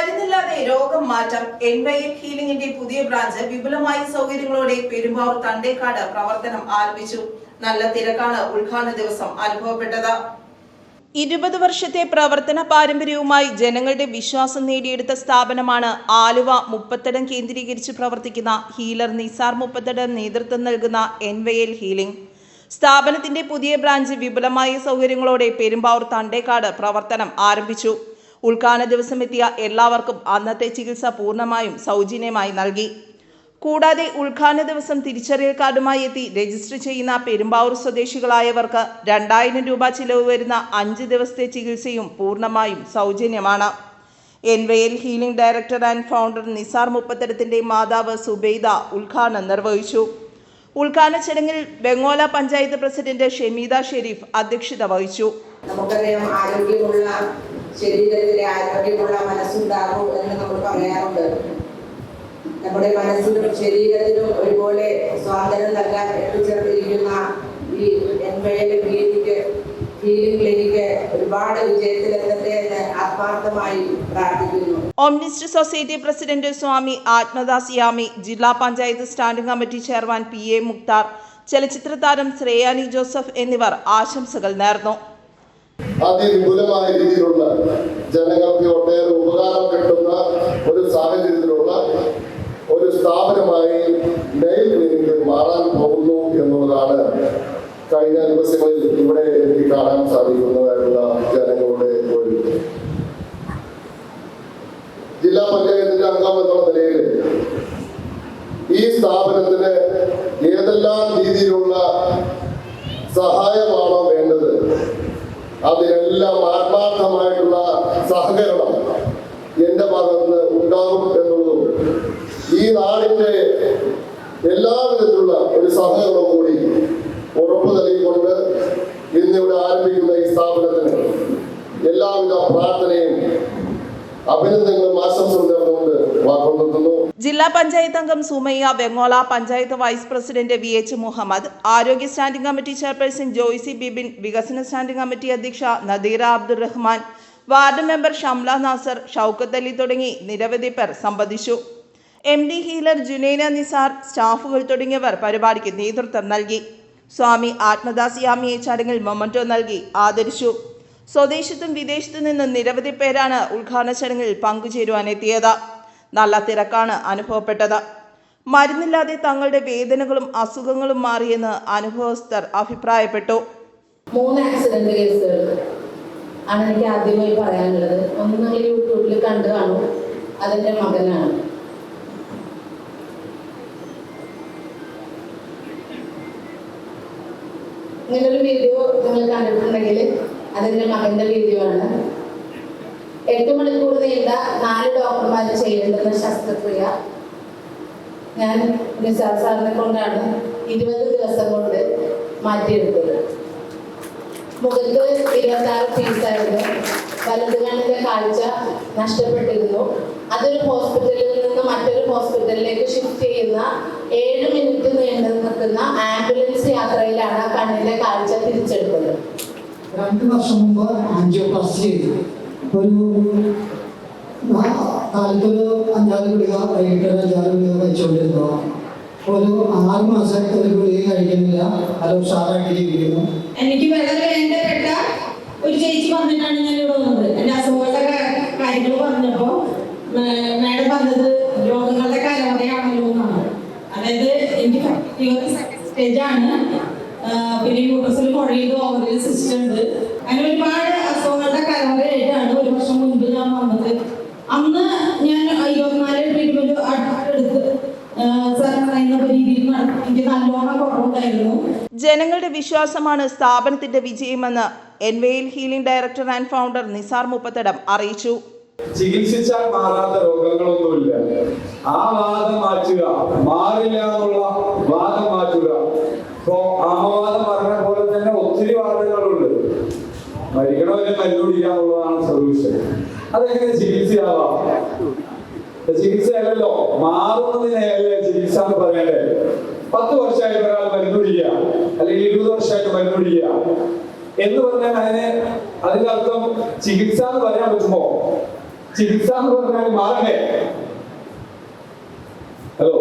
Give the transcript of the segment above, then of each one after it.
മരുന്നില്ലാതെ രോഗം മാറ്റാം. എൻവൈഎൽ ഹീലിംഗിന്റെ പുതിയ ബ്രാഞ്ച് വിപുലമായ സൗകര്യങ്ങളോടെ പെരുമ്പാവൂർ തണ്ടേക്കാട് പ്രവർത്തനം ആരംഭിച്ചു. നല്ല തിരക്കാണ് ഉദ്ഘാടന ദിവസം അനുഭവപ്പെട്ടത്. 20 വർഷത്തെ പ്രവർത്തന പാരമ്പര്യവുമായി ജനങ്ങളുടെ വിശ്വാസം നേടിയെടുത്ത സ്ഥാപനമാണ് ആലുവ മുപ്പത്തടം കേന്ദ്രീകരിച്ച് പ്രവർത്തിക്കുന്ന ഹീലർ നിസാർ മുപ്പത്തടം നേതൃത്വം നൽകുന്ന എൻവൈഎൽ ഹീലിംഗ്. സ്ഥാപനത്തിന്റെ പുതിയ ബ്രാഞ്ച് വിപുലമായ സൗകര്യങ്ങളോടെ പെരുമ്പാവൂർ തണ്ടേക്കാട് പ്രവർത്തനം ആരംഭിച്ചു. ഉദ്ഘാടന ദിവസം എത്തിയ എല്ലാവർക്കും അന്നത്തെ ചികിത്സ പൂർണ്ണമായും സൗജന്യമായി നൽകി. കൂടാതെ ഉദ്ഘാടന ദിവസം തിരിച്ചറിയൽ കാർഡുമായി എത്തി രജിസ്റ്റർ ചെയ്യുന്ന പെരുമ്പാവൂർ സ്വദേശികളായവർക്ക് 2000 രൂപ ചിലവ് വരുന്ന 5 ദിവസത്തെ ചികിത്സയും പൂർണ്ണമായും സൗജന്യമാണ്. NYL healing director and founder Nisar മുപ്പത്തടത്തിന്റെ മാതാവ് സുബൈദ ഉദ്ഘാടനം നിർവഹിച്ചു. ഉദ്ഘാടന ചടങ്ങിൽ വെങ്ങോല പഞ്ചായത്ത് പ്രസിഡന്റ് ഷമീദ ഷെരീഫ് അധ്യക്ഷത വഹിച്ചു. നമുക്കറിയാം, ആരോഗ്യമുള്ള ശരീരത്തിലെ ആരോഗ്യമുള്ള മനസ്സുണ്ടാകും എന്ന് നമ്മൾ പറയാറുണ്ട്. നമ്മുടെ മനസ്സിനും ശരീരത്തിനും ഒരുപോലെ സ്വാതന്ത്ര്യം നൽകാൻ എത്തിച്ചേർന്നിരിക്കുന്ന ഈ എൻവൈഎൽ ഹീലിംഗ് ക്ലിനിക്ക് ഒരുപാട് വിജയത്തിലെത്തട്ടെ എന്ന് ആത്മാർത്ഥമായി പ്രാർത്ഥിക്കുന്നു. ഓംനിസ്റ്റ് സൊസൈറ്റി പ്രസിഡന്റ് സ്വാമി ആത്മദാസ് യാമി, ജില്ലാ panchayat standing committee chairman PA Mukhtar, ചലച്ചിത്ര താരം ശ്രേയാനി ജോസഫ് എന്നിവർ ആശംസകൾ നേർന്നു. അതിവിപുലമായ രീതിയിലുള്ള ജനങ്ങൾക്ക് ഒട്ടേറെ ഉപകാരം കിട്ടുന്ന ഒരു സാഹചര്യത്തിലുള്ള ഒരു സ്ഥാപനമായി നെയിൽ ക്ലിനിക്ക് മാറാൻ പോകുന്നു എന്നുള്ളതാണ് കഴിഞ്ഞ ദിവസങ്ങളിൽ ഇവിടെ എനിക്ക് കാണാൻ സാധിക്കുന്നതായിട്ടുള്ള ജനങ്ങളുടെ ഒരു ജില്ലാ പഞ്ചായത്തിന്റെ അംഗം എന്നുള്ള നിലയിൽ ഈ സ്ഥാപനത്തിന് ഏതെല്ലാം രീതിയിലുള്ള സഹായമാണോ വേണ്ടത് അതിനെല്ലാം ആത്മാർത്ഥമായിട്ടുള്ള സഹകരണം എന്റെ ഭാഗത്ത് ഉണ്ടാകും എന്നുള്ളതും ഈ നാടിന്റെ എല്ലാവിധത്തിലുള്ള ഒരു സഹകരണവും കൂടി ഉറപ്പു നൽകിക്കൊണ്ട് ഇന്നിവിടെ ആരംഭിക്കുന്ന ഈ സ്ഥാപനത്തിന് എല്ലാവിധ പ്രാർത്ഥനയും അഭിനന്ദനങ്ങളും ആശംസകളും നേർന്നുകൊണ്ട് വാക്കുകൊണ്ടിരുന്നു. ജില്ലാ പഞ്ചായത്ത് അംഗം Sumayya, Vengola panchayat vice president VH Muhammad, ആരോഗ്യ standing committee chairperson Joycy Bibin, വികസന സ്റ്റാൻഡിംഗ് കമ്മിറ്റി അധ്യക്ഷ നദീറ അബ്ദുൾ റഹ്മാൻ, വാർഡ് മെമ്പർ ഷംല നാസർ, ഷൗക്കത്ത് അലി തുടങ്ങി നിരവധി പേർ സംബന്ധിച്ചു. MD ഹീലർ ജുനൈന നിസാർ, സ്റ്റാഫുകൾ തുടങ്ങിയവർ പരിപാടിക്ക് നേതൃത്വം നൽകി. സ്വാമി ആത്മദാസ് യാമിയെ ചടങ്ങിൽ മൊമന്റോ നൽകി ആദരിച്ചു. സ്വദേശത്തും വിദേശത്തു നിന്നും നിരവധി പേരാണ് ഉദ്ഘാടന ചടങ്ങിൽ പങ്കുചേരുവാനെത്തിയത്. നല്ല തിരക്കാണ് അനുഭവപ്പെട്ടത്. മരുന്നില്ലാതെ തങ്ങളുടെ വേദനകളും അസുഖങ്ങളും മാറിയെന്ന് അനുഭവസ്ഥർ അഭിപ്രായപ്പെട്ടു. 3 ആക്സിഡന്റ് കേസുകൾ ആണ് എനിക്ക് ആദ്യമായി പറയാനുള്ളത്. ഒന്ന് നിങ്ങൾ യൂട്യൂബിൽ കണ്ടു കാണും, അതിൻ്റെ മകനാണ്. ഇങ്ങനൊരു വീഡിയോ നിങ്ങൾ കണ്ടിട്ടുണ്ടെങ്കിൽ അതിൻ്റെ മകൻ്റെ വീഡിയോ ആണ്. 8 മണിക്കൂർ നീണ്ട 4 ഡോക്ടർമാർ ചെയ്യേണ്ടുന്ന ശസ്ത്രക്രിയ ഞാൻ നിസാർ സാറിനെ കൊണ്ടാണ് 20 ദിവസം കൊണ്ട് മാറ്റിയെടുത്തത്. മുഖത്ത് 26 പീസായിരുന്നു. വലത് കണ്ണിന്റെ കാഴ്ച നഷ്ടപ്പെട്ടിരുന്നു. അതൊരു ഹോസ്പിറ്റലിൽ നിന്ന് മറ്റൊരു ഹോസ്പിറ്റലിലേക്ക് ഷിഫ്റ്റ് ചെയ്യുന്ന 7 മിനിറ്റ് നീണ്ടു നിൽക്കുന്ന ആംബുലൻസ് യാത്രയിലാണ് ആ കണ്ണിന്റെ കാഴ്ച തിരിച്ചെടുത്തത്. 2 വർഷം മുമ്പ് ആൻജിയോപ്ലാസ്റ്റി ചെയ്തു. ഒരു കാലത്തൊരു 5-6 ഗുളിക, വൈകിട്ട് 5-6 ഗുളിക കഴിച്ചുകൊണ്ടിരുന്നു. ഒരു 6 മാസമായിട്ട് ഒരു ഗുളിക കഴിക്കുന്നില്ല. അത് ഉഷാറാക്കിയിരിക്കുന്നു. എനിക്ക് വളരെ വേണ്ടപ്പെട്ട ഒരു ചേച്ചി പറഞ്ഞിട്ടാണ് ഞാൻ ഇവിടെ വന്നത്. എൻ്റെ അസുഖങ്ങളുടെ കാര്യങ്ങൾ പറഞ്ഞപ്പോൾ മാഡം പറഞ്ഞത് രോഗങ്ങളുടെ കാലവറയാണല്ലോ എന്നാണ്. അതായത് എനിക്ക് 52 സ്റ്റേജാണ്. പിന്നെ യൂട്രസിൽ കുഴയുണ്ട്, ഓവറിൽ സിസ്റ്റ് ഉണ്ട്. അങ്ങനെ ഒരുപാട് അസുഖങ്ങളുടെ കാലവറയായിട്ടാണ് 1 വർഷം മുൻപ് ഞാൻ വന്നത്. അന്ന് ഞാൻ 24 ട്രീറ്റ്മെന്റ് എടുത്ത് സാർ പറയുന്ന രീതിയിൽ എനിക്ക് നല്ലോണം കുറവുണ്ടായിരുന്നു. ജനങ്ങളുടെ വിശ്വാസമാണ് സ്ഥാപനത്തിന്റെ വിജയമെന്ന് NYL healing director and founder Nisar Muppathadam അറിയിച്ചു. ചികിത്സിച്ചാൽ മാറാത്ത രോഗങ്ങളൊന്നുമില്ല. ആ വാദം മാറ്റുക, മാറില്ല എന്നുള്ള വാദം മാറ്റുക. ഇപ്പോ ആമവാദം പറഞ്ഞ പോലെ തന്നെ ഒത്തിരി വാദങ്ങളുണ്ട്. മരിക്കണവരെ മരുന്നുടിക്കുക എന്നുള്ളതാണ് സൊല്യൂഷൻ. അതെങ്ങനെ ചികിത്സയാവാം? ചികിത്സയല്ലല്ലോ, മാറുന്നതിനെയല്ലേ ചികിത്സ എന്ന് പറയണ്ടേ. 10 വർഷമായിട്ട് ഒരാൾ മരുന്നുടിക്കുക, അല്ലെങ്കിൽ 20 വർഷമായിട്ട് മരുന്നുടിക്കുക എന്ന് പറഞ്ഞാൽ അതിന്റെ അർത്ഥം ചികിത്സ എന്ന് പറയാൻ പറ്റുമോ? ചികിത്സ എന്ന് പറഞ്ഞാൽ മാറണ്ടേ? ഹലോ,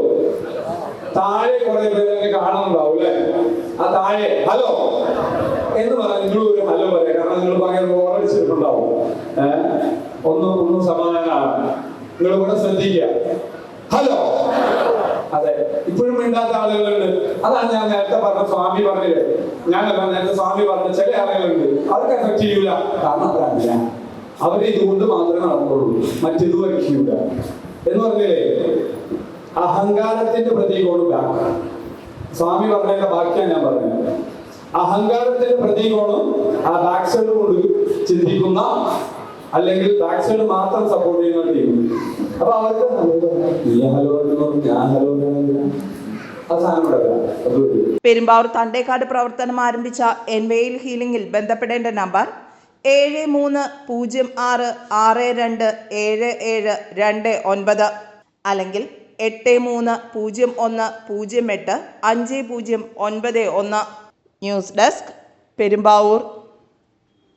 താഴെ കുറെ പേര് കാണുന്നുണ്ടാവും അല്ലെ? ആ താഴെ ഹലോ എന്ന് പറഞ്ഞാൽ നിങ്ങൾ ഒരു ഹലോ പറയാം. കാരണം നിങ്ങൾ ഭയങ്കര ഓർമ്മിച്ചിട്ടുണ്ടാവും. ഒന്നും സമാധാനമാണ്. നിങ്ങൾ കൂടെ ശ്രദ്ധിക്കുക. ഹലോ. അതെ, ഇപ്പോഴും മിണ്ടാത്ത ആളുകളുണ്ട്. അതാണ് ഞാൻ നേരത്തെ പറഞ്ഞ സ്വാമി പറഞ്ഞില്ലേ, നേരത്തെ സ്വാമി പറഞ്ഞ ചില ആളുകളുണ്ട് അവർക്ക് എഫക്ട് ചെയ്യൂല. കാരണം അത്രല്ല, അവരെ ഇതുകൊണ്ട് മാത്രമേ നടന്നുള്ളൂ, മറ്റിത് വയ്ക്കൂല എന്ന് പറഞ്ഞില്ലേ. അഹങ്കാരത്തിന്റെ പ്രതീകമാണ് ബാക്ക്. സ്വാമി പറഞ്ഞതിന്റെ ബാക്കിയാണ് ഞാൻ പറഞ്ഞത്. അഹങ്കാരത്തിന്റെ പ്രതീകമാണ് ആ ബാക്ക് സൈഡ് കൊണ്ട് ചിന്തിക്കുന്ന, അല്ലെങ്കിൽ ബാക്ക് സൈഡ് മാത്രം സപ്പോർട്ട് ചെയ്യുന്ന ടീം. അപ്പൊ അവർക്ക് ഞാൻ ഹലോ ആ സാധനം. പെരുമ്പാവൂർ തണ്ടേക്കാട് പ്രവർത്തനം ആരംഭിച്ച എൻവെയിൽ ഹീലിംഗിൽ ബന്ധപ്പെടേണ്ട നമ്പർ 7362677729 അല്ലെങ്കിൽ 8301085091. News desk, Perumbavoor.